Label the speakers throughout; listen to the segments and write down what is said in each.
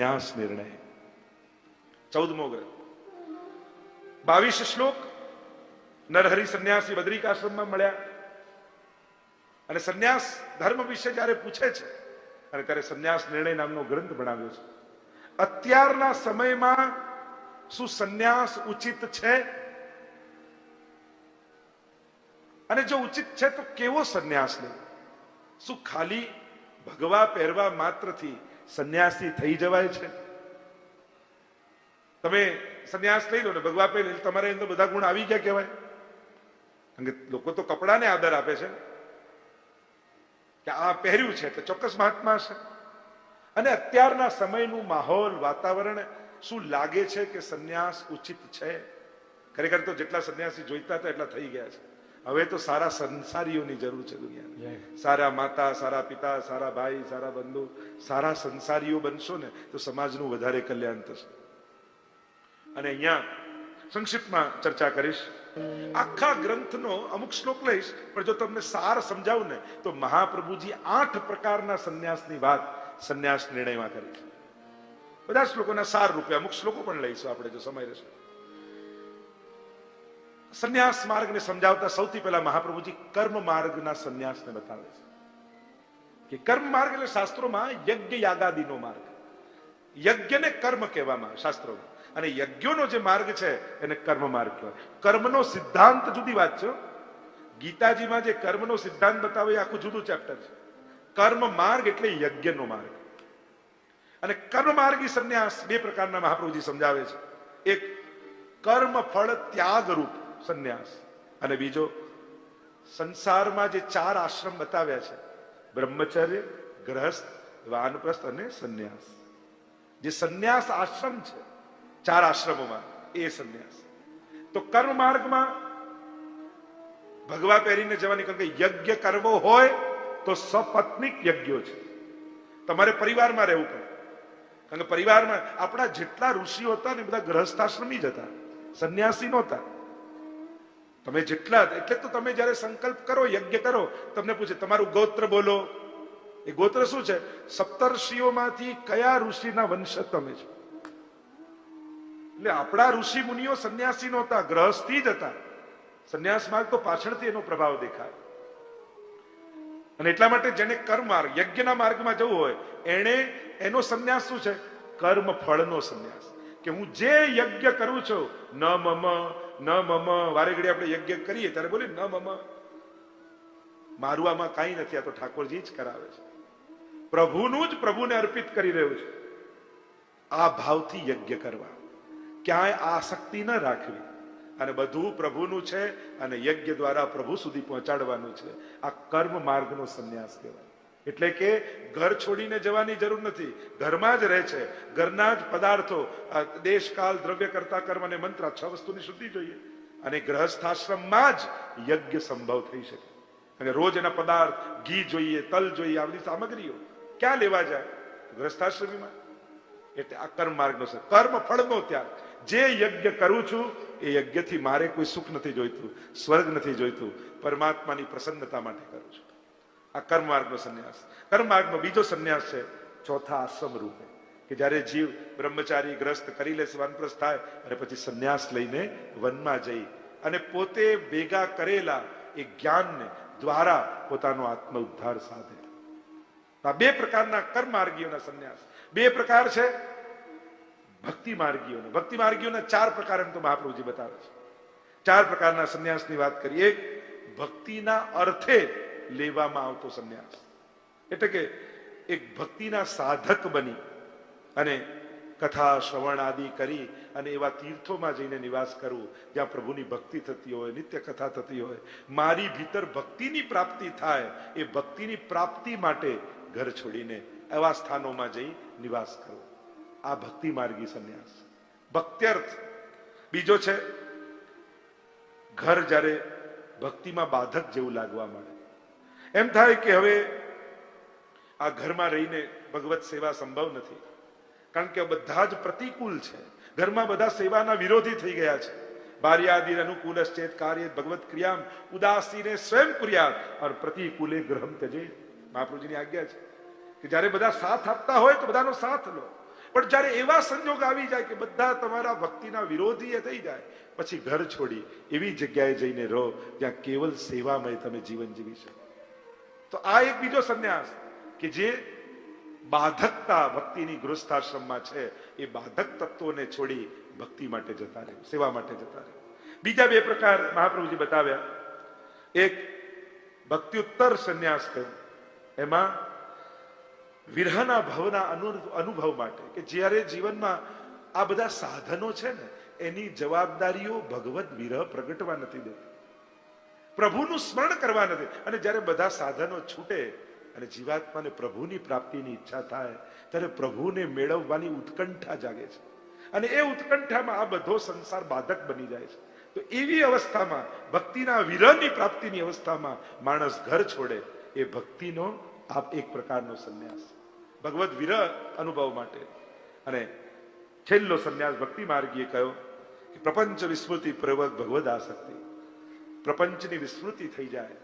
Speaker 1: સંન્યાસ નિર્ણય. 14મો ગ્રંથ, 22 શ્લોક. નરહરિ સંન્યાસી બદ્રિકાશ્રમમાં મળ્યા અને સંન્યાસ ધર્મ વિશે જયારે પૂછે છે અને ત્યારે સંન્યાસ નિર્ણય નામનો ગ્રંથ ભણાવ્યો છે. અત્યારના સમયમાં શું સંન્યાસ ઉચિત છે? અને જો ઉચિત છે તો કેવો સંન્યાસ લેવો? શું ખાલી ભગવા પહેરવા માત્રથી સંન્યાસી થઈ જવાય છે? તમે સંન્યાસ લઈ લો ને ભગવા પહેરી તમારે અંદર બધા ગુણ આવી ગયા કહેવાય? કારણ કે લોકો તો કપડાને આદર આપે છે કે આ પહેર્યું છે એટલે ચોક્કસ મહાત્મા છે. અને અત્યારના સમયનું માહોલ વાતાવરણ શું લાગે છે કે સંન્યાસ ઉચિત છે? ખરેખર તો જેટલા સંન્યાસી જોઈતા હતા એટલા થઈ ગયા છે. હવે તો સારા સંસારીઓની જરૂર છે દુનિયાને. સારા માતા, સારા પિતા, સારા ભાઈ, સારા બંધુ, સારા સંસારીઓ બનશો ને તો સમાજનું વધારે કલ્યાણ થશે. અને અહીંયા સંક્ષિપ્તમાં ચર્ચા કરીશ. આખા ગ્રંથનો અમુક શ્લોક લઈશ, પણ જો તમને સાર સમજાવું ને તો મહાપ્રભુજી 8 પ્રકારના સંન્યાસની વાત સંન્યાસ નિર્ણયમાં કરી છે. બધા શ્લોકોના સાર રૂપે અમુક શ્લોકો પણ લઈશું આપણે જો સમય રહેશે. સંન્યાસ માર્ગને સમજાવતા સૌથી પહેલા મહાપ્રભુજી કર્મ માર્ગના સંન્યાસને બતાવે છે કે કર્મ માર્ગ એટલે શાસ્ત્રોમાં યજ્ઞ યાગાદિનો માર્ગ. યજ્ઞને કર્મ કહેવામાં શાસ્ત્રોમાં, અને યજ્ઞોનો જે માર્ગ છે એને કર્મ માર્ગ કહેવાય. કર્મનો સિદ્ધાંત જુદી વાત છે. ગીતાજીમાં જે કર્મનો સિદ્ધાંત બતાવે એ આખું જુદું ચેપ્ટર છે. કર્મ માર્ગ એટલે યજ્ઞનો માર્ગ. અને કર્મ માર્ગી સંન્યાસ 2 પ્રકારના મહાપ્રભુજી સમજાવે છે. એક કર્મ ફળ ત્યાગ રૂપ સંન્યાસ, અને બીજો સંસારમાં જે 4 આશ્રમ બતાવ્યા છે, બ્રહ્મચર્ય, ગ્રહસ્થ, વાનપ્રસ્થ અને સંન્યાસ. જે સંન્યાસ આશ્રમ છે 4 આશ્રમોમાં એ સંન્યાસ. તો કર્મ માર્ગમાં ભગવા પહેરીને જવાની, કારણ કે યજ્ઞ કરવો હોય તો સપત્નિક યજ્ઞો છે. તમારે પરિવારમાં રહેવું પડે. કારણ કે પરિવારમાં આપણા જેટલા ઋષિઓ હતા ને બધા ગ્રહસ્થાશ્રમી જ હતા, સંન્યાસી નહોતા. તમે જેટલા, એટલે તો તમે જયારે સંકલ્પ કરો, યજ્ઞ કરો, તમને પૂછે તમારું ગોત્ર બોલો. એ ગોત્ર શું છે? સપ્તર્ષિઓમાંથી કયા ઋષિના વંશ તમે છો. એટલે આપણા ઋષિ મુનિઓ સંન્યાસી નહોતા, ગ્રહસ્થી જ હતા. સંન્યાસ માર્ગ તો પાછળથી એનો પ્રભાવ દેખાય. અને એટલા માટે જેને કર્મ માર્ગ, યજ્ઞના માર્ગમાં જવું હોય એનો સંન્યાસ શું છે? કર્મ ફળનો સંન્યાસ. કે હું જે યજ્ઞ કરું છું, ન મમ ન મમ, વારે ઘડી આપણે યજ્ઞ કરીએ ત્યારે બોલે ન મમ, મારું આમાં કાંઈ નથી, આ તો ઠાકોરજી જ કરાવે છે, પ્રભુનું જ પ્રભુને અર્પિત કરી રહ્યું છે. આ ભાવથી યજ્ઞ કરવા, ક્યાંય આસક્તિ ન રાખવી, અને બધું પ્રભુનું છે અને યજ્ઞ દ્વારા પ્રભુ સુધી પહોંચાડવાનું છે. આ કર્મ માર્ગનો સંન્યાસ કહેવાય. એટલે કે ઘર છોડીને જવાની જરૂર નથી, ઘરમાં જ રહે છે. ઘરના જ પદાર્થો, દેશ કાલ દ્રવ્ય કરતા કર્મ અને મંત્ર, 6 વસ્તુની શુદ્ધિ જોઈએ. અને ગ્રહસ્થાશ્રમમાં જ યજ્ઞ સંભવ થઈ શકે. અને રોજ એના પદાર્થ, ઘી જોઈએ, તલ જોઈએ, આ બધી સામગ્રીઓ ક્યાં લેવા જાય? ગ્રહસ્થાશ્રમીમાં. એટલે આ કર્મ માર્ગનો છે. કર્મ ફળનો ત્યાગ. જે યજ્ઞ કરું છું એ યજ્ઞથી મારે કોઈ સુખ નથી જોઈતું, સ્વર્ગ નથી જોઈતું, પરમાત્માની પ્રસન્નતા માટે કરું છું. આ કર્મ માર્ગનો સંન્યાસ. કર્મ માર્ગનો બીજો સંન્યાસ છે ચોથા આશ્રમ રૂપે, કે જયારે જીવ બ્રહ્મચારી ગ્રસ્ત કરી લે, વાનપ્રસ્થ થાય, અને પછી સંન્યાસ લઈને વનમાં જઈ અને પોતે ભેગા કરેલા એ જ્ઞાનને દ્વારા પોતાનો આત્મ ઉદ્ધાર સાધે. આ 2 પ્રકારના કર્મ માર્ગીઓના સંન્યાસ. 2 પ્રકાર છે ભક્તિ માર્ગીઓના. ભક્તિ માર્ગીઓના 4 પ્રકાર એમ તો મહાપ્રભુજી બતાવે છે. 4 પ્રકારના સંન્યાસની વાત કરી. એક, ભક્તિના અર્થે લેવામાં આવતો સંન્યાસ. એટલે કે એક ભક્તિના સાધક બની અને કથા શ્રવણ આદિ કરી અને એવા તીર્થોમાં જઈને નિવાસ કરવું જ્યાં પ્રભુની ભક્તિ થતી હોય, નિત્ય કથા થતી હોય. મારી ભીતર ભક્તિની પ્રાપ્તિ થાય, એ ભક્તિની પ્રાપ્તિ માટે ઘર છોડીને એવા સ્થાનોમાં જઈ નિવાસ કરવો. આ ભક્તિ માર્ગી સંન્યાસ. ભક્ત્યર્થ બીજો છે, ઘર જ્યારે ભક્તિમાં બાધક જેવું લાગવા માંડે, એમ થાય કે હવે આ ઘરમાં રહીને ભગવત સેવા સંભવ નથી, કારણ કે બધા જ પ્રતિકૂળ છે. ઘરમાં બધા સેવાના વિરોધી થઈ ગયા છે. ભાર્યાદિર અનુકૂલશ્ચેત કાર્ય ભગવત ક્રિયામ ઉદાસીને સ્વયં કુર્યાત और પ્રતિકૂલે ગ્રહમ ત્યજે. મહાપ્રભુજીની આજ્ઞા છે કે જ્યારે બધા સાથ આપતા હોય તો બધાનો સાથ લો, પણ જ્યારે એવા સંજોગ આવી જાય કે બધા તમારા ભક્તિના વિરોધી થઈ જાય, પછી ઘર છોડી એવી જગ્યાએ જઈને રહો જ્યાં કેવલ સેવામય તમે જીવન જીવી શકો. તો આ એક બીજો સંન્યાસ કે જે બાધકતા ભક્તિની ગૃહસ્થાશ્રમમાં છે, એ બાધક તત્વોને છોડી ભક્તિ માટે જતા રહે, સેવા માટે જતા રહે. બીજા બે પ્રકાર મહાપ્રભુજી બતાવ્યા. એક ભક્તિઉત્તર સંન્યાસ થયો, એમાં વિરહના ભવના અનુભવ માટે, કે જ્યારે જીવનમાં આ બધા સાધનો છે ને એની જવાબદારીઓ ભગવત વિરહ પ્રગટવા નથી દેતી, પ્રભુનું સ્મરણ કરવા નથી. અને જ્યારે બધા સાધનો છૂટે અને જીવાત્માને પ્રભુની પ્રાપ્તિની ઈચ્છા થાય ત્યારે પ્રભુને મેળવવાની ઉત્કંઠા જાગે છે, અને એ ઉત્કંઠામાં આ બધો સંસાર બાધક બની જાય છે. તો એવી અવસ્થામાં, ભક્તિના વિરહની પ્રાપ્તિની અવસ્થામાં માણસ ઘર છોડે, એ ભક્તિનો આ એક પ્રકારનો સંન્યાસ, ભગવત વિરહ અનુભવ માટે. અને છેલ્લો સંન્યાસ ભક્તિ માર્ગીએ કહ્યો કે પ્રપંચ વિસ્મૃતિ પૂર્વક ભગવદ આસક્તિ. પ્રપંચની વિસ્મૃતિ થઈ જાય,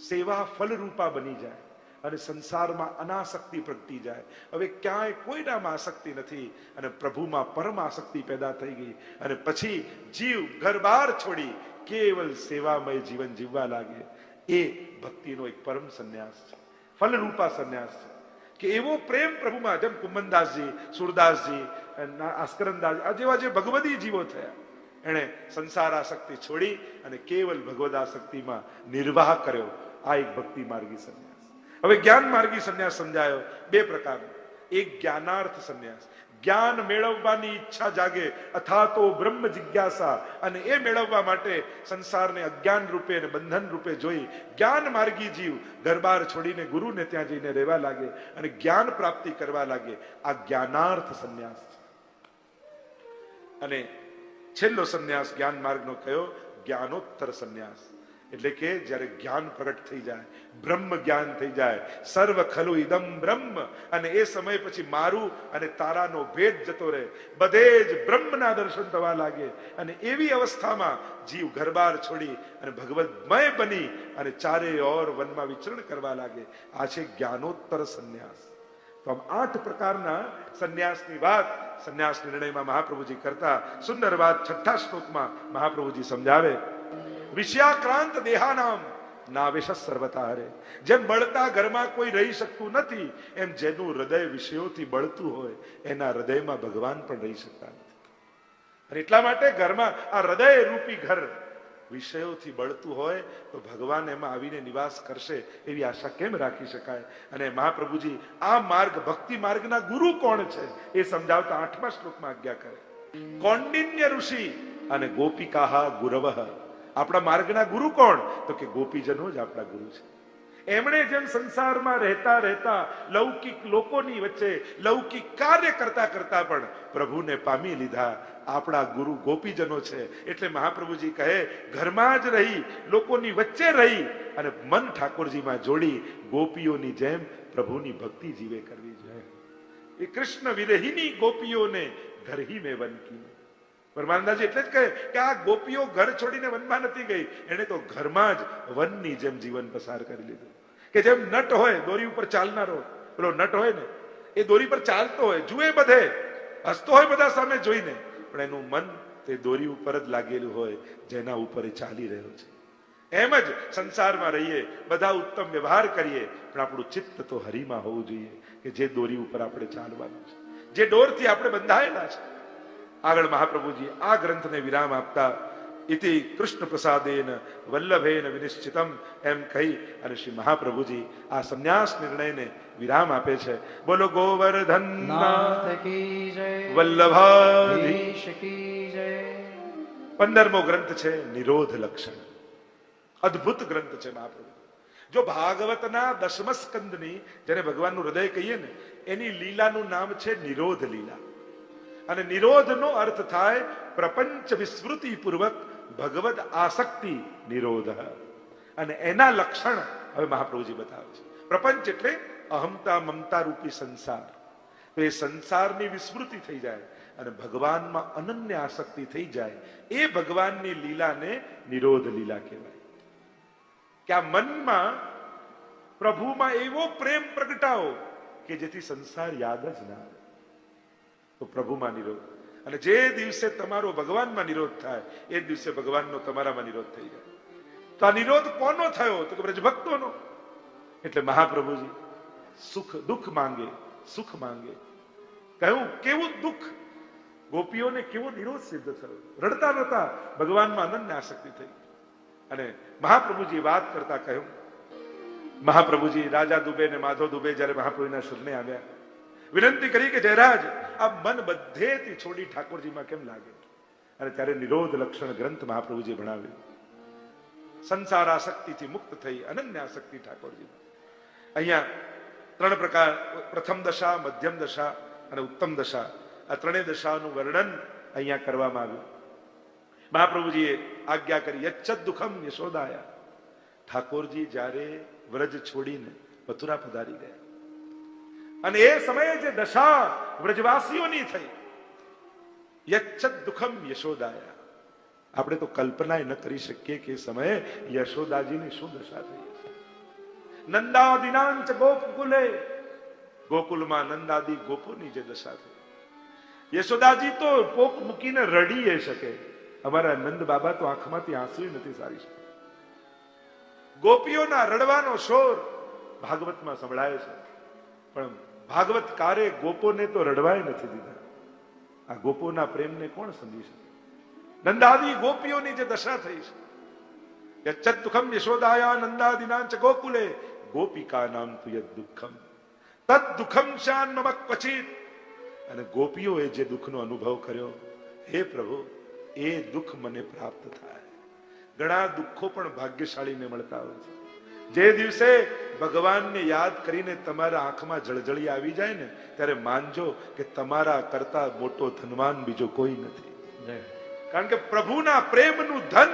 Speaker 1: સેવા ફલરૂપા બની જાય અને સંસારમાં અનાસક્તિ પ્રગટી જાય. હવે ક્યાંય કોઈનામાં આસક્તિ નથી અને પ્રભુમાં પરમ આસક્તિ પેદા થઈ ગઈ, અને પછી જીવ ઘર-બાર છોડી કેવલ સેવામય જીવન જીવવા લાગે. એ ભક્તિનો એક પરમ સંન્યાસ છે, ફલરૂપા સંન્યાસ છે. કે એવો પ્રેમ પ્રભુમાં, જેમ કુંભનદાસજી, સુરદાસજી, આસ્કરણદાસ, આ જેવા જે ભગવદી જીવો થયા, એણે સંસાર આસક્તિ છોડી અને કેવલ ભગવદ આસક્તિમાં નિર્વાહ કર્યો. આ એક ભક્તિ માર્ગી સંન્યાસ. હવે જ્ઞાન માર્ગી સંન્યાસ સમજાયો બે પ્રકારનો. એક જ્ઞાનાર્થ સંન્યાસ, જ્ઞાન મેળવવાની ઈચ્છા જાગે, અથા તો બ્રહ્મ જિજ્ઞાસા, અને એ મેળવવા માટે સંસારને અજ્ઞાન રૂપે અને બંધન રૂપે જોઈ જ્ઞાન માર્ગી જીવ ઘરબાર છોડીને ગુરુને ત્યાં જઈને રહેવા લાગે અને જ્ઞાન પ્રાપ્તિ કરવા લાગે. આ જ્ઞાનાર્થ સંન્યાસ છે. અને છેલ્લો સંન્યાસ જ્ઞાન માર્ગનો કયો, જ્ઞાનોત્તર સંન્યાસ. એટલે કે જ્યારે જ્ઞાન પ્રગટ થઈ જાય, બ્રહ્મ જ્ઞાન થઈ જાય, સર્વ ખલુ ઇદમ બ્રહ્મ, અને એ સમય પછી મારું અને તારાનો ભેદ જતો રહે, બધે જ બ્રહ્મના દર્શન થવા લાગે. અને એવી અવસ્થામાં જીવ ઘરબાર છોડી અને ભગવદમય બની અને ચારે ઓર વનમાં વિચરણ કરવા લાગે. આ છે જ્ઞાનોત્તર સંન્યાસ. તો આમ 8 પ્રકારના સંન્યાસની વાત સંન્યાસ નિર્ણયમાં મહાપ્રભુજી કરતા સુંદર વાત 6થા શ્લોકમાં મહાપ્રભુજી સમજાવે. વિષયાક્રાંત દેહાનામ નાવેશ સર્વતા હરે. જેમ બળતા ઘરમાં કોઈ રહી શકતું નથી, એમ જેનું હૃદય વિષયોથી બળતું હોય એના હૃદયમાં ભગવાન પણ રહી શકતા નથી. અને એટલા માટે ઘરમાં આ હૃદય રૂપી ઘર વિષયોથી બળતું હોય તો ભગવાન એમાં આવીને નિવાસ કરશે એવી આશા કેમ રાખી શકાય? અને મહાપ્રભુજી આ માર્ગ, ભક્તિ માર્ગના ગુરુ કોણ છે એ સમજાવતા 8મા શ્લોકમાં આજ્ઞા કરે. કૌંડિન્ય ઋષિ અને ગોપિકાહા ગુરવઃ. આપણા માર્ગના ગુરુ કોણ? તો કે ગોપીજનો જ આપણા ગુરુ છે. એમણે જેમ સંસારમાં રહેતા રહેતા લૌકિક લોકોની વચ્ચે લૌકિક કાર્ય કરતા કરતા પણ પ્રભુને પામી લીધા, આપણા ગુરુ ગોપીજનો છે. એટલે મહાપ્રભુજી કહે, ઘરમાં જ રહી, લોકોની વચ્ચે રહી અને મન ઠાકોરજીમાં જોડી ગોપીઓની જેમ પ્રભુની ભક્તિ જીવે કરવી જોઈએ. એ કૃષ્ણ વિરહિની ગોપીઓને ઘર હી મેં વન કી. પરમાનંદાજી એટલે જ કહે કે આ ગોપીઓ ઘર છોડીને વનમાં નથી ગઈ, એને તો ઘરમાં જ વનની જેમ જીવન પસાર કરી લીધું. કે જેમ નટ હોય, દોરી ઉપર ચાલનારો, પેલો નટ હોય ને, એ દોરી પર ચાલતો હોય, જુએ બધે, હસતો હોય બધા સામે જોઈને, પણ એનું મન તે દોરી ઉપર જ લાગેલું હોય જેના ઉપર એ ચાલી રહ્યો છે. એમ જ સંસારમાં રહીએ, બધા ઉત્તમ વ્યવહાર કરીએ, પણ આપણું ચિત્ત તો હરિમાં હોવું જોઈએ, કે જે દોરી ઉપર આપણે ચાલવાનું છે, જે ડોરથી આપણે બંધાયેલા છે. આગળ મહાપ્રભુજી આ ગ્રંથને વિરામ આપતા ઇતિ કૃષ્ણ પ્રસાદેન વલ્લભેન વિનિશ્ચિતમ એમ કહી અને શ્રી મહાપ્રભુજી આ સંન્યાસ નિર્ણયને વિરામ આપે છે. બોલો ગોવર્ધન નાથ કી જય, વલ્લભાધીશ કી જય. 15મો ગ્રંથ છે નિરોધ લક્ષણ. અદ્ભુત ગ્રંથ છે મહાપ્રભુ. જો ભાગવતના 10મ સ્કંદની, જેને ભગવાનનું હૃદય કહીએ ને, એની લીલાનું નામ છે નિરોધ લીલા. અને નિરોધનો અર્થ થાય પ્રપંચ વિસ્મૃતિ પૂર્વક ભગવદ આસક્તિ નિરોધ. અને એના લક્ષણ હવે મહાપ્રભુજી બતાવે છે. પ્રપંચ એટલે અહમતા મમતા રૂપી સંસાર. તો એ સંસારની વિસ્મૃતિ થઈ જાય અને ભગવાનમાં અનન્ય આસક્તિ થઈ જાય, એ ભગવાનની લીલાને નિરોધ લીલા કહેવાય. કે આ મનમાં પ્રભુમાં એવો પ્રેમ પ્રગટાવો કે જેથી સંસાર યાદ જ ના આવે. તો પ્રભુમાં નિરોધ. અને જે દિવસે તમારો ભગવાનમાં નિરોધ થાય એ જ દિવસે ભગવાનનો તમારામાં નિરોધ થઈ જાય. તો આ નિરોધ કોનો થયો? તો કે બ્રજભક્તોનો. એટલે મહાપ્રભુજી દુઃખ માંગે, સુખ માંગે. કહ્યું કેવું દુઃખ, ગોપીઓને કેવો નિરોધ સિદ્ધ થયો. રડતા રડતા ભગવાનમાં અનન્ય આસક્તિ થઈ. અને મહાપ્રભુજી વાત કરતા કહ્યું, મહાપ્રભુજી રાજા દુબે ને માધવ દુબે જયારે મહાપ્રભુના શરણે આવ્યા, વિનંતી કરી કે જયરાજ આ મન બધેથી છોડી ઠાકોરજીમાં કેમ લાગે? અને ત્યારે નિરોધ લક્ષણ ગ્રંથ મહાપ્રભુજી ભણાવ્યો. સંસાર આસક્તિથી મુક્ત થઈ અનન્ય આસક્તિ ઠાકોરજીમાં. અહીંયા 3 પ્રકાર, પ્રથમ દશા, મધ્યમ દશા અને ઉત્તમ દશા, આ 3 દશાનું વર્ણન અહીંયા કરવામાં આવ્યું. મહાપ્રભુજીએ આજ્ઞા કરી, યચ્છદ દુઃખમ યશોદાયા. ઠાકોરજી જ્યારે વ્રજ છોડીને મથુરા પધારી ગયા અને એ સમયે જે દશા વ્રજવાસીઓની થઈ, યચ્છદ દુઃખમ યશોદાયા, આપણે તો કલ્પના ન કરી શકીએ કે એ સમયે યશોદાજીની શું દશા થઈ હશે. નંદાદિનાંચ ગોકુલે, ગોકુલમાં નંદાદી ગોપોની જે દશા થઈ, યશોદાજી તો પોક મૂકીને રડી શકે, અમારા નંદ બાબા તો આંખમાંથી આંસુ નથી સારી શકે. ગોપીઓના રડવાનો શોર ભાગવતમાં સંભળાય છે, પણ ભાગવતકારે ગોપોને તો રડવાય નથી દીધા. આ ગોપોના પ્રેમને કોણ સમજી શકે? નંદાદી ગોપીઓની જે દશા થઈ છે, યચ્છદ દુઃખમ યશોદાયા નંદાદિનાંચ ગોકુલે ગોપિકા નામ તુ યદ દુઃખમ તદ દુઃખમ શાન મમ ક્વચિત. અને ગોપીઓએ જે દુઃખનો અનુભવ કર્યો, હે પ્રભુ એ દુઃખ મને પ્રાપ્ત થાય. ઘણા દુઃખો પણ ભાગ્યશાળીને મળતા હોય છે. જે દિવસે ભગવાનને યાદ કરીને તમારા આંખમાં જળજળી આવી જાય ને, ત્યારે માનજો કે તમારા કરતા મોટો ધનવાન બીજો કોઈ નથી. કારણ કે પ્રભુના પ્રેમનું ધન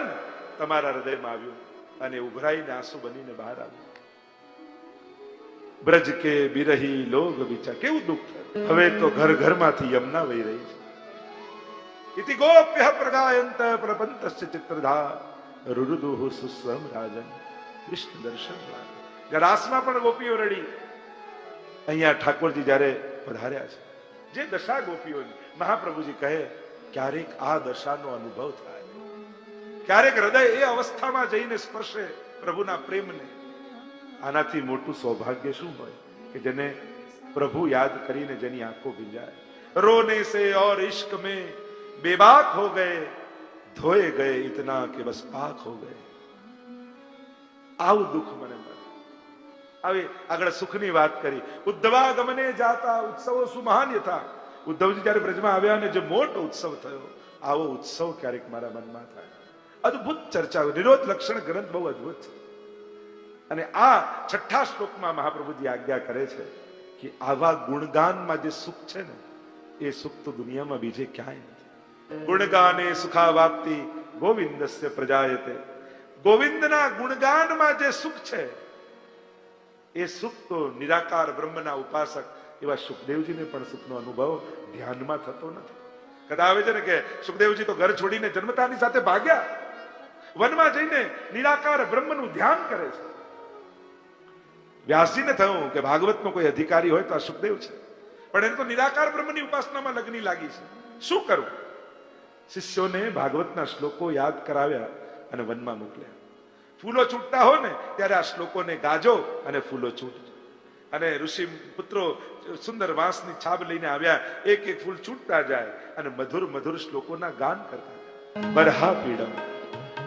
Speaker 1: તમારા હૃદયમાં આવ્યું અને ઉભરાઈને આંસુ બનીને બહાર આવ્યું. બ્રજ કે બિરહી લોગ વિચાર, કેવું દુઃખ થયું. હવે તો ઘર ઘરમાંથી યમુના વહી રહી છે. ઇતિ ગોપ્ય પ્રગાયંત પ્રપંતસ્ય ચિત્રધા રુરુદુહુ સુસ્વમ રાજન. કૃષ્ણ દર્શન રાસમાં પણ ગોપીઓ રડી. અહીંયા ઠાકોરજી જયારે પધાર્યા છે, જે દશા ગોપીઓની, મહાપ્રભુજી કહે ક્યારેક આ દશાનો અનુભવ થાય, ક્યારેક હૃદય એ અવસ્થામાં જઈને સ્પર્શે પ્રભુના પ્રેમને. આનાથી મોટું સૌભાગ્ય શું હોય કે જેને પ્રભુ યાદ કરીને જેની આંખો ભીંજાય. રોને સે ઓર ઇશ્ક में बेबाक हो गए, धोए गए इतना कि बस पाक हो गए. આવું દુઃખ મને મળે. હવે આગળ સુખની વાત કરી. ઉદ્ધવાગમને જાતા ઉત્સવો સુમહાન યથા. ઉદ્ધવજી જયારે બ્રજમાં આવ્યા અને જે મોટો ઉત્સવ થયો, આવો ઉત્સવ ક્યારેક મારા મનમાં થાય. અદભુત ચર્ચા. નિરોધ લક્ષણ ગ્રંથ બહુ અદભુત છે. અને આ 6થા શ્લોકમાં મહાપ્રભુજી આજ્ઞા કરે છે કે આવા ગુણગાનમાં જે સુખ છે ને, એ સુખ તો દુનિયામાં બીજે ક્યાંય નથી. ગુણગાને સુખાવાપ્તિ ગોવિંદસ્ય પ્રજાયતે. ગોવિંદના ગુણગાનમાં જે સુખ છે, એ સુખ તો નિરાકાર બ્રહ્મના ઉપાસક એવા સુખદેવજીને પણ સુખનો અનુભવ ધ્યાનમાં થતો નથી. કદા આવે છે ને કે સુખદેવજી તો ઘર છોડીને જન્મતાની સાથે ભાગ્યા, વનમાં જઈને નિરાકાર બ્રહ્મનું ધ્યાન કરે છે. વ્યાસજીને થયું કે ભાગવતનો કોઈ અધિકારી હોય તો આ સુખદેવ છે, પણ એને તો નિરાકાર બ્રહ્મની ઉપાસનામાં લગ્ની લાગી છે. શું કરું? શિષ્યોને ભાગવતના શ્લોકો યાદ કરાવ્યા અને વનમાં મોકલ્યા. ફૂલો છૂટતા હોય ને ત્યારે આ શ્લોકોને ગાજો અને ફૂલો છૂટજો. અને ઋષિ પુત્રો સુંદર વાંસની છાબ લઈને આવ્યા. એક એક ફૂલ છૂટતા જાય અને મધુર મધુર શ્લોકોના ગાન કરતા. બરહા પીડમ,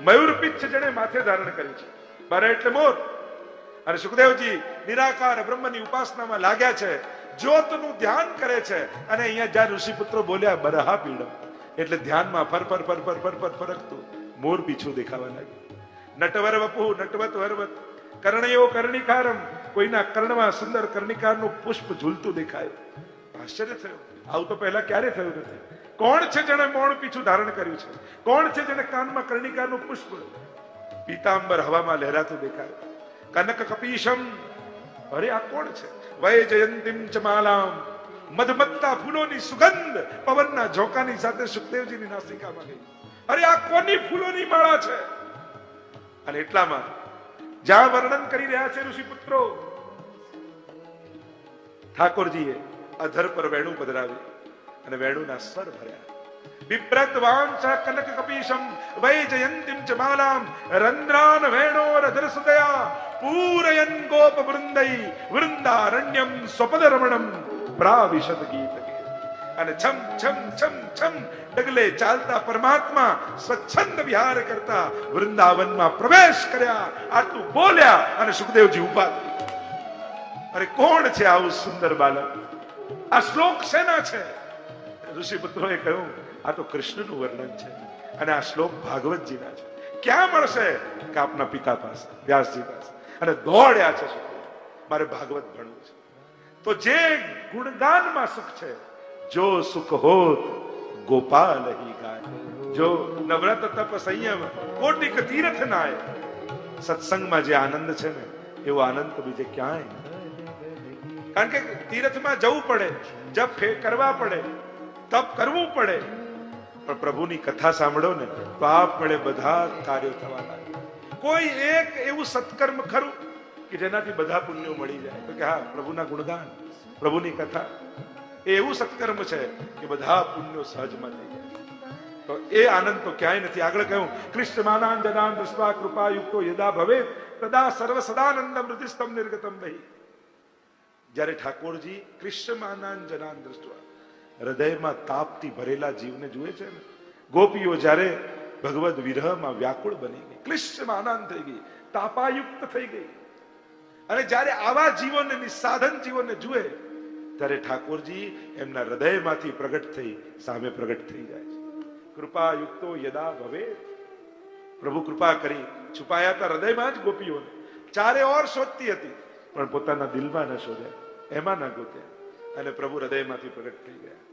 Speaker 1: મયુર પીછ જેને માથે ધારણ કર્યું છે. બર એટલે મોર. અને સુખદેવજી નિરાકાર બ્રહ્મની ઉપાસનામાં લાગ્યા છે, જ્યોતનું ધ્યાન કરે છે. અને અહીંયા જ્યાં ઋષિ પુત્રો બોલ્યા બરહા પીડમ, એટલે ધ્યાનમાં ફર ફર ફર ફર ફર ફર ફરકતું મોર પીછું દેખાવા લાગ્યું. નટવર વપુ નટવત વરવત કર્ણયો કર્ણિકારમ. કોઈના કર્ણમાં સુંદર કર્ણિકારનું પુષ્પ ઝૂલતું દેખાયું. આશ્ચર્ય થયું, આવું તો પહેલા ક્યારે થયું નથી. કોણ છે જેણે મોણ પીછું ધારણ કર્યું છે? કોણ છે જેને કાનમાં કર્ણિકારનું પુષ્પ? પીતાંબર હવામાં લહેરાતું દેખાયું. કનક કપીશમ, અરે આ કોણ છે? વય જયંતિમ ચ માલામ, મધમત્તા ફૂલોની સુગંધ પવનના ઝોકાની સાથે સુખદેવજીની નાસિકામાં ગઈ. અરે આ કોની ફૂલોની માળા છે? અને એટલામાં જ્યાં વર્ણન કરી રહ્યા છે ઋષિ પુત્રો, ઠાકોરજીએ અધર પર વેણું પધરાવી અને વેણુના સ્વર ભર્યા. બિભ્રત વાંસ કનક કપીશમ વૈજયંતીમ ચ માલામ રંદ્રાન વેણોરધર સુદયા પૂરયન ગોપ વૃંદૈ વૃંદારણ્યમ સ્વપદ રમણમ પ્રાવિશદ ગીત. અને છમ છમ છમ છમ ડગલે ચાલતા પરમાત્મા સ્વચ્છંદ વિહાર કરતા વૃંદાવનમાં પ્રવેશ કર્યા. આટલું બોલ્યા અને સુખદેવજી ઉભા થયા. અરે કોણ છે આવું સુંદર બાલક? આ શ્લોક શેના છે? ઋષિપુત્રોએ કહ્યું આ તો કૃષ્ણનું વર્ણન છે અને આ શ્લોક ભાગવતજીના છે. ક્યાં મળશે? કે આપના પિતા પાસે, વ્યાસજી પાસે. અને દોડ્યા છે સુખદેવ, મારે ભાગવત ભણવું છે. તો જે ગુણગાનમાં સુખ છે, જો સુખ હોત ગોપાલ હી ગાય, જો નવ્રત તપ સંયમ કોટિક તીર્થ નાય. સત્સંગમાં જે આનંદ છે ને એવો આનંદ તો બીજે ક્યાંય. કારણ કે તીર્થમાં જવું પડે, જપ કરવા પડે, તપ કરવું પડે, પણ પ્રભુની કથા સાંભળો ને તો આપમેળે બધા કાર્યો થવા લાગે. કોઈ એક એવું સત્કર્મ ખરું કે જેનાથી બધા પુણ્યો મળી જાય? તો કે હા, પ્રભુના ગુણગાન, પ્રભુની કથા. એવું સત્કર્મ છે કે બધા પુણ્યો સહજમાં થઈ જાય. તો એ આનંદ તો ક્યાંય નથી. આગળ કહ્યું કૃષ્ણમાનાન જનાન દૃષ્ટા કૃપા યુક્તો યદા ભવે તદા સર્વ સદાનંદમ હૃદયસ્તમ નિર્ગતમ નહીં. જ્યારે ઠાકોરજી કૃષ્ણમાનાન જનાન દૃષ્ટા, હૃદયમાં તાપથી ભરેલા જીવને જુએ છે ને, ગોપીઓ જ્યારે ભગવદ વિરહમાં વ્યાકુળ બની ગઈ, ક્લિષ્ટમાનાન થઈ ગઈ, તાપાયુક્ત થઈ ગઈ. અને જ્યારે આવા જીવોને, નિસાધન જીવોને જુએ ત્યારે ઠાકોરજી એમના હૃદયમાંથી પ્રગટ થઈ સામે પ્રગટ થઈ જાય છે. કૃપા યુક્તો યદા ભવે, પ્રભુ કૃપા કરી છુપાયા હતા હૃદયમાં જ ગોપીઓને. ચારે ઓર શોધતી હતી પણ પોતાના દિલમાં ન શોધ્યા, એમાં ન ગોત્યા, અને પ્રભુ હૃદયમાંથી પ્રગટ થઈ ગયા.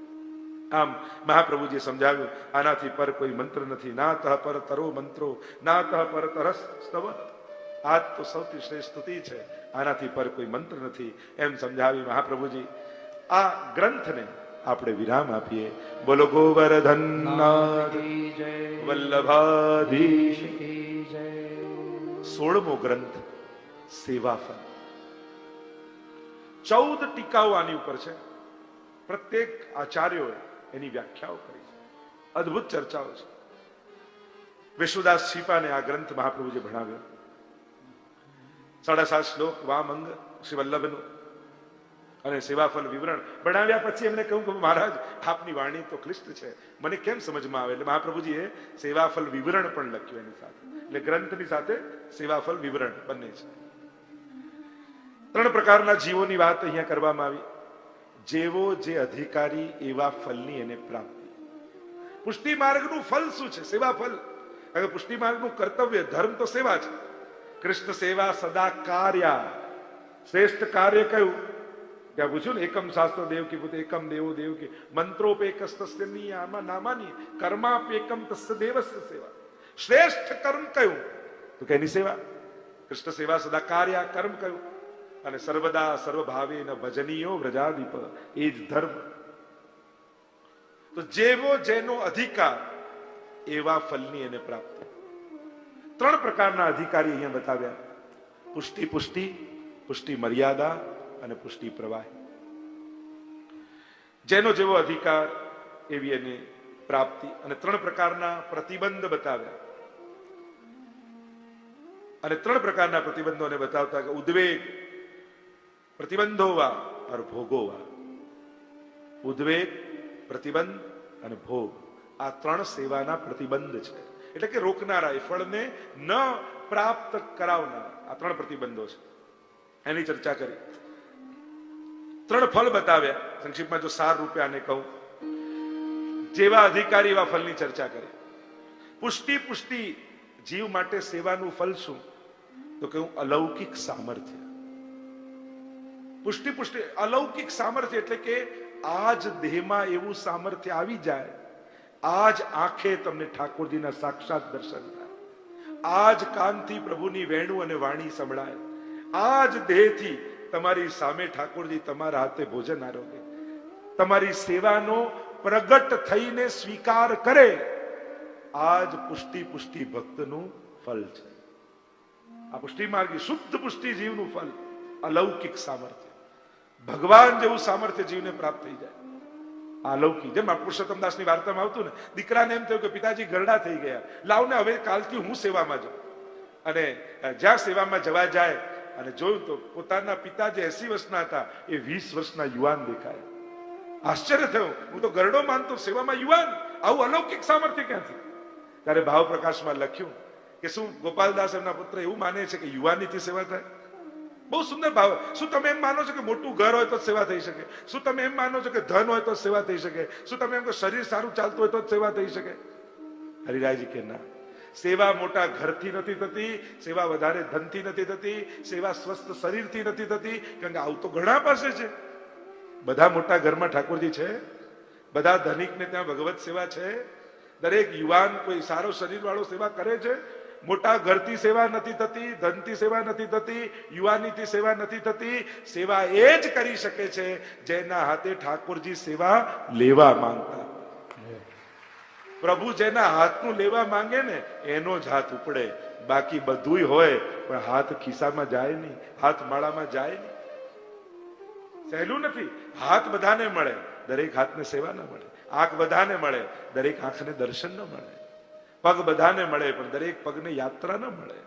Speaker 1: આમ મહાપ્રભુજીએ સમજાવ્યું આનાથી પર કોઈ મંત્ર નથી. ના તહ પર તરો મંત્રો, ના તહ પર તરસ સ્તવ. આ તો સૌથી શ્રેષ્ઠ સ્તુતિ છે, આનાથી પર કોઈ મંત્ર નથી, એમ સમજાવી મહાપ્રભુજી. આ ગ્રંથને આપણે વિરામ આપીએ. બોલો ગોવર્ધન વલ્લભાધીશ. 16મો ગ્રંથ સેવાફલ. 14 ટીકાઓ આની ઉપર છે. પ્રત્યેક આચાર્યોએ એની વ્યાખ્યાઓ કરી છે, અદ્ભુત ચર્ચાઓ છે. વિષ્ણુદાસ છીપાને આ ગ્રંથ મહાપ્રભુજી ભણાવ્યો. 7.5 શ્લોક વામંગ શ્રી વલ્લભનું અને સેવાફલ વિવરણ ભણાવ્યા પછી એમને કહ્યું કે મહારાજ આપની વાણી તો ક્લિષ્ટ છે, મને કેમ સમજમાં આવે? એટલે મહાપ્રભુજીએ સેવાફલ વિવરણ પણ લખ્યું એની સાથે. એટલે ગ્રંથની સાથે સેવાફલ વિવરણ બંને છે. 3 પ્રકારના જીવોની વાત અહીંયા કરવામાં આવી. જેવો જે અધિકારી એવા ફલની એને પ્રાપ્તિ. પુષ્ટિ માર્ગનું ફલ શું છે? સેવા ફલ. કારણ કે પુષ્ટિ માર્ગનું કર્તવ્ય ધર્મ તો સેવા છે. કૃષ્ણ સેવા સદા કાર્યા. શ્રેષ્ઠ કાર્ય કયું? ત્યાં પૂછ્યું ને, એકમ શાસ્ત્ર દેવ કી પુત્ર એકમ દેવો દેવ કી મંત્રોપેકસ્તસ્ય નિયામા નામાની કર્માપેકમ તસ્ય દેવસ્ય સેવા. શ્રેષ્ઠ કર્મ કયું? તો કે એની સેવા. કૃષ્ણ સેવા સદા કાર્યા. કર્મ કયું? અને સર્વદા સર્વભાવે ન ભજનીયો વ્રજાદીપ, એ જ ધર્મ. તો જેવો જેનો અધિકાર એવા ફલની એને પ્રાપ્ત. 3 પ્રકારના અધિકારી અહીંયા બતાવ્યા. પુષ્ટિ પુષ્ટિ, પુષ્ટિ મર્યાદા અને પુષ્ટિ પ્રવાહ. જેનો જેવો અધિકાર એવી એની પ્રાપ્તિ. અને 3 પ્રકારના પ્રતિબંધ બતાવ્યા. અને 3 પ્રકારના પ્રતિબંધોને બતાવતા કે ઉદ્વેગ, પ્રતિબંધો વા और ભોગો વા. ઉદ્વેગ, પ્રતિબંધ અને ભોગ, આ 3 સેવાના પ્રતિબંધ છે. એટલે કે રોકનારા, એ ફળને ન પ્રાપ્ત કરાવનારા. આ 3 પ્રતિબંધો છે, એની ચર્ચા કરી. 3 ફળ બતાવ્યા. સંક્ષિપ્તમાં જો સાર રૂપે આને કહું, જેવા અધિકારી એવા ફળની ચર્ચા કરી. પુષ્ટિ પુષ્ટિ જીવ માટે સેવાનું ફળ શું? તો કહ્યું અલૌકિક સામર્થ્ય. પુષ્ટિ પુષ્ટિ અલૌકિક સામર્થ્ય એટલે કે આજ દેહમાં એવું સામર્થ્ય આવી જાય, આજ આંખે તમને ઠાકોરજીના સાક્ષાત દર્શન થાય, આજ કાનથી પ્રભુની વેણુ અને વાણી સંભળાય, આજ દેહથી તમારી સામે ઠાકોરજી તમારા હાથે ભોજન આરોગે, તમારી સેવાનો પ્રગટ થઈને સ્વીકાર કરે, આજ પુષ્ટિ પુષ્ટિ ભક્તનું ફળ છે. આ પુષ્ટિ માર્ગી શુદ્ધ પુષ્ટિ જીવનું ફળ અલૌકિક સામર્થ્ય. ભગવાન જેવું સામર્થ્ય જીવને પ્રાપ્ત થઈ જાય. અલૌકિક. જેમ આ પુરુષોત્તમદાસની વાર્તામાં આવતું ને, દીકરાને એમ થયું કે પિતાજી ગરડા થઈ ગયા, લાવને હવે કાલથી હું સેવામાં જાઉં. અને જ્યાં સેવામાં જવા જાય અને જોયું તો પોતાના પિતા જે 80 વર્ષના હતા એ 20 વર્ષના યુવાન દેખાયા. આશ્ચર્ય થયું, હું તો ગરડો માનતો, સેવામાં યુવાન, આવું અલૌકિક સામર્થ્ય ક્યાંથી? ત્યારે ભાવ પ્રકાશમાં લખ્યું કે શું ગોપાલદાસ એમના પુત્ર એવું માને છે કે યુવાનીથી સેવા થાય? બહુ સુંદર ભાવ. શું તમે એમ માનો છો કે મોટું ઘર હોય તો જ સેવા થઈ શકે? શું તમે એમ માનો છો કે ધન હોય તો જ સેવા થઈ શકે? શું તમે એમ કે શરીર સારું ચાલતું હોય તો જ સેવા થઈ શકે? હરિરાયજી કે ના, સેવા મોટા ઘરથી નથી થતી, સેવા વધારે ધનથી નથી થતી, સેવા સ્વસ્થ શરીરથી નથી થતી. કારણ કે આવું તો ઘણા પાસે છે. બધા મોટા ઘરમાં ઠાકોરજી છે, બધા ધનિકને ત્યાં ભગવત સેવા છે, દરેક યુવાન કોઈ સારો શરીર વાળો સેવા કરે છે. મોટા ઘરથી સેવા નથી થતી, ધનથી સેવા નથી થતી, યુવાનીથી સેવા નથી થતી. સેવા એ જ કરી શકે છે જેના હાથે ઠાકોરજી સેવા લેવા માંગતા. પ્રભુ જેના હાથનું લેવા માંગે ને એનો જ હાથ ઉપડે. બાકી બધુંય હોય પણ હાથ ખિસ્સામાં જાય નહીં, હાથ માળામાં જાય નહીં. સહેલું નથી. હાથ બધાને મળે, દરેક હાથને સેવા ન મળે. આંખ બધાને મળે, દરેક આંખને દર્શન ન મળે. પગ બધાને મળે પણ દરેક પગને યાત્રા ન મળે.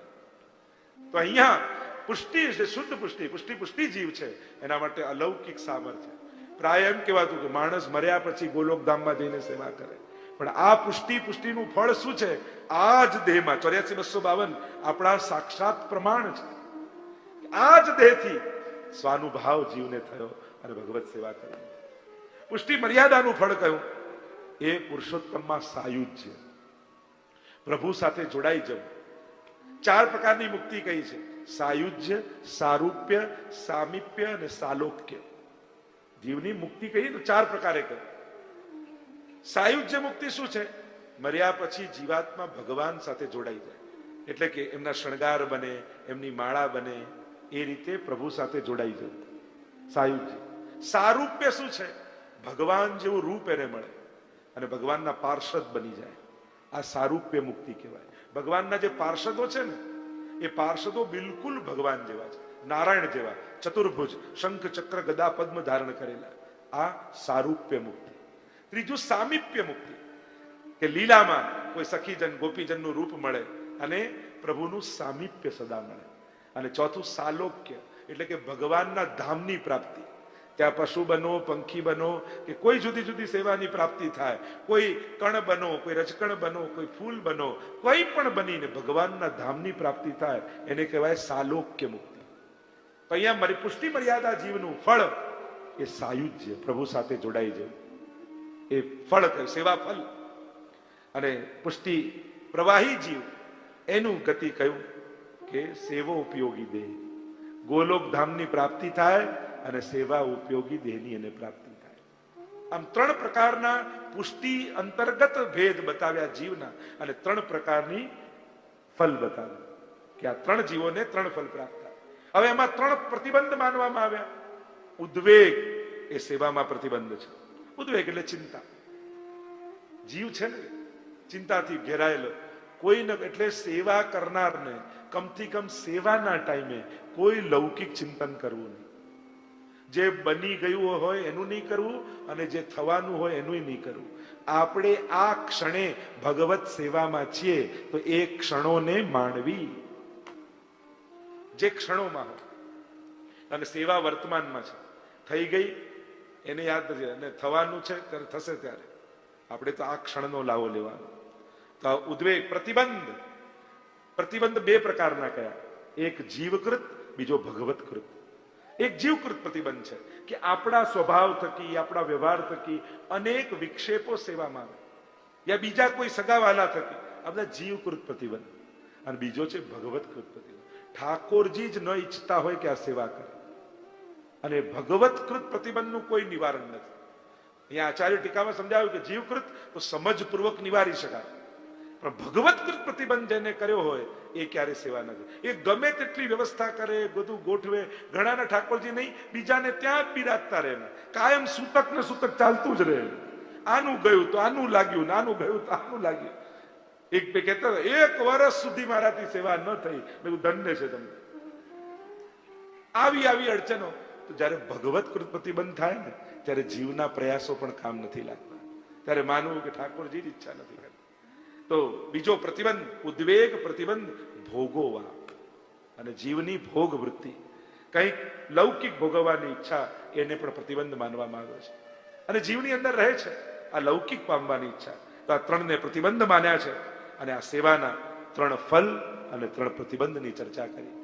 Speaker 1: તો અહીંયા પુષ્ટિ છે, શુદ્ધ પુષ્ટિ, પુષ્ટિ જીવ છે, એના માટે અલૌકિક સામર્થ્ય. પ્રાય એમ કહેવાતું કે માણસ મર્યા પછી ગોલોકધામમાં જઈને સેવા કરે, પણ આ પુષ્ટિનું ફળ શું છે? આ જ દેહમાં 84,252 આપણા સાક્ષાત પ્રમાણ છે. આ જ દેહથી સ્વાનુભાવ જીવને થયો અને ભગવત સેવા કરી. પુષ્ટિ મર્યાદાનું ફળ કયું? એ પુરુષોત્તમમાં સાયુજ્ય, પ્રભુ સાથે જોડાઈ જવું. 4 પ્રકારની મુક્તિ કહી છે: સાયુજ્ય, સારૂપ્ય, સામીપ્ય અને સાલોક્ય. જીવની મુક્તિ કહી તો 4 પ્રકારે કહી. સાયુજ્ય મુક્તિ શું છે? મર્યા પછી જીવાત્મા ભગવાન સાથે જોડાઈ જાય, એટલે કે એમના શણગાર બને, એમની માળા બને, એ રીતે પ્રભુ સાથે જોડાઈ જાય. સાયુજ્ય. સારૂપ્ય શું છે? ભગવાન જેવું રૂપ એને મળે અને ભગવાનના પાર્ષદ બની જાય. આ સારૂપ્ય મુક્તિ કહેવાય. ભગવાનના જે પાર્ષદો છે ને, એ પાર્ષદો બિલકુલ ભગવાન જેવા છે, નારાયણ જેવા, ચતુર્ભુજ, શંખ ચક્ર ગદા પદ્મ ધારણ કરેલા. આ સારૂપ્ય મુક્તિ. ત્રીજું સામીપ્ય મુક્તિ, કે લીલામાં કોઈ સખીજન ગોપીજનનું રૂપ મળે અને પ્રભુનું સામીપ્ય સદા મળે. અને ચોથું સાલોક્ય, એટલે કે ભગવાનના ધામની પ્રાપ્તિ. ત્યાં પશુ બનો, પંખી બનો, કે કોઈ જુદી જુદી સેવાની પ્રાપ્તિ થાય. કોઈ કણ બનો, કોઈ રજકણ બનો, કોઈ ફૂલ બનો, કોઈ પણ બનીને ભગવાનના ધામની પ્રાપ્તિ થાય, એને કહેવાય સાલોક્ય મુક્તિ. તો અહીંયા પુષ્ટિ મર્યાદા જીવનું ફળ એ સાયુજ્ય, પ્રભુ સાથે જોડાઈ જવું, એ ફળ કહ્યું, સેવા ફલ. અને પુષ્ટિ પ્રવાહી જીવ, એનું ગતિ કહ્યું કે સેવો ઉપયોગી દેહ. ગોલોક ધામની પ્રાપ્તિ થાય અને સેવા ઉપયોગી દેહની એને પ્રાપ્તિ થાય. આમ 3 પ્રકારના પુષ્ટિ અંતર્ગત ભેદ બતાવ્યા જીવના, અને 3 પ્રકારની ફલ બતાવ્યા કે આ 3 જીવોને 3 ફલ પ્રાપ્ત થાય. હવે એમાં 3 પ્રતિબંધ માનવામાં આવ્યા. ઉદ્વેગ એ સેવામાં પ્રતિબંધ છે. ઉદ્વેગ એટલે ચિંતા. જીવ છે ને ચિંતાથી ઘેરાયેલો. કોઈ ન, એટલે સેવા કરનારને કમથી કમ સેવાના ટાઈમે કોઈ લૌકિક ચિંતન કરવું નહીં. જે બની ગયું હોય એનું નહીં કરવું, અને જે થવાનું હોય એનું નહીં કરવું. આપણે આ ક્ષણે ભગવત સેવામાં છીએ તો એ ક્ષણોને માણવી, જે ક્ષણોમાં હોય. અને સેવા વર્તમાનમાં છે, થઈ ગઈ એને યાદ નથી, અને થવાનું છે ત્યારે થશે. ત્યારે આપણે તો આ ક્ષણનો લાવો લેવાનો. તો ઉદ્વેગ, પ્રતિબંધ. પ્રતિબંધ 2 પ્રકારના કયા? એક જીવકૃત, બીજો ભગવતકૃત. એક જીવકૃત પ્રતિબંધ છે કે આપણા સ્વભાવ થકી, આપણા વ્યવહાર થકી અનેક વિક્ષેપો સેવામાં આવે, યા બીજા કોઈ સગાવાલા થકી, આ બધા જીવકૃત પ્રતિબંધ. અને બીજો છે ભગવતકૃત પ્રતિબંધ. ઠાકોરજી જ ન ઈચ્છતા હોય કે આ સેવા કરે, અને ભગવતકૃત પ્રતિબંધનું કોઈ નિવારણ નથી. અહીંયા આચાર્ય ટીકામાં સમજાવ્યું કે જીવકૃત તો સમજપૂર્વક નિવારી શકાય, પણ ભગવતકૃત પ્રતિબંધ જેને કર્યો હોય એ ક્યારે સેવા ન કરે. એ ગમે તેટલી વ્યવસ્થા કરે, બધું ગોઠવે, ઘણાના ઠાકોરજી નહીં, બીજાને ત્યાં જ બિરાજતા રહે, કાયમ સૂતક ને સૂતક ચાલતું જ રહે. આનું ગયું તો આનું લાગ્યું, આનું ગયું તો આનું લાગ્યું. એક બે કહેતા 1 વર્ષ સુધી મારાથી સેવા ન થઈ. મેં ધન્ય છે તમને. આવી અડચણો. તો જ્યારે ભગવત કૃત પ્રતિબંધ થાય ને ત્યારે જીવના પ્રયાસો પણ કામ નથી લાગતા. ત્યારે માનવું કે ઠાકોરજી જ ઈચ્છા નથી કરતા. તો બીજો પ્રતિબંધ ઉદ્વેગ પ્રતિબંધ ભોગોવા, અને જીવની ભોગ વૃત્તિ, કંઈક લૌકિક ભોગવવાની ઈચ્છા, એને પણ પ્રતિબંધ માનવામાં આવ્યો છે. અને જીવની અંદર રહે છે આ લૌકિક પામવાની ઈચ્છા. તો આ ત્રણને પ્રતિબંધ માન્યા છે અને આ સેવાના ત્રણ ફલ અને ત્રણ પ્રતિબંધની ચર્ચા કરી.